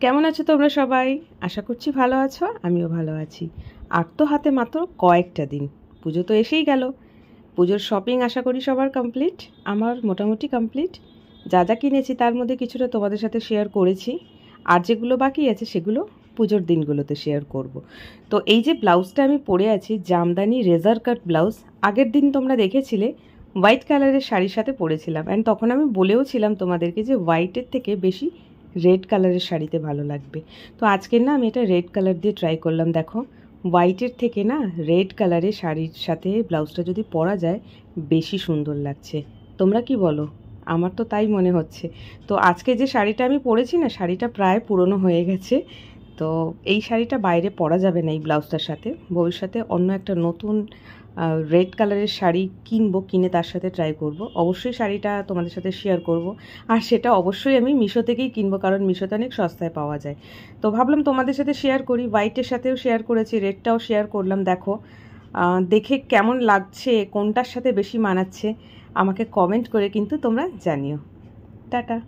কেমন আছো তোমরা সবাই? আশা করছি ভালো আছো, আমিও ভালো আছি। আর তো হাতে মাত্র কয়েকটা দিন, পুজো তো এসেই গেল। পুজোর শপিং আশা করি সবার কমপ্লিট। আমার মোটামুটি কমপ্লিট। যা যা কিনেছি তার মধ্যে কিছুটা তোমাদের সাথে শেয়ার করেছি, আর যেগুলো বাকি আছে সেগুলো পুজোর দিনগুলোতে শেয়ার করব। তো এই যে ব্লাউজটা আমি পরে আছি, জামদানি রেজার কাট ব্লাউজ, আগের দিন তোমরা দেখেছিলে হোয়াইট কালারের শাড়ির সাথে পরেছিলাম, অ্যান্ড তখন আমি বলেও ছিলাম তোমাদেরকে যে হোয়াইটের থেকে বেশি রেড কালারের শাড়িতে ভালো লাগবে। তো আজকের না আমি এটা রেড কালার দিয়ে ট্রাই করলাম। দেখো, হোয়াইটের থেকে না রেড কালারের শাড়ির সাথে ব্লাউজটা যদি পরা যায় বেশি সুন্দর লাগছে। তোমরা কি বলো? আমার তো তাই মনে হচ্ছে। তো আজকে যে শাড়িটা আমি পরেছি না, শাড়িটা প্রায় পুরনো হয়ে গেছে। তো এই শাড়িটা বাইরে পরা যাবে না এই ব্লাউজটার সাথে। ভবিষ্যতে অন্য একটা নতুন রেড কালারের শাড়ি কিনবো, কিনে তার সাথে ট্রাই করব। অবশ্যই শাড়িটা তোমাদের সাথে শেয়ার করব, আর সেটা অবশ্যই আমি মিশো থেকেই কিনবো, কারণ মিশোতে অনেক সস্তায় পাওয়া যায়। তো ভাবলাম তোমাদের সাথে শেয়ার করি। হোয়াইটের সাথেও শেয়ার করেছি, রেডটাও শেয়ার করলাম। দেখো দেখে কেমন লাগছে, কোনটার সাথে বেশি মানাচ্ছে আমাকে কমেন্ট করে কিন্তু তোমরা জানিও। টাটা।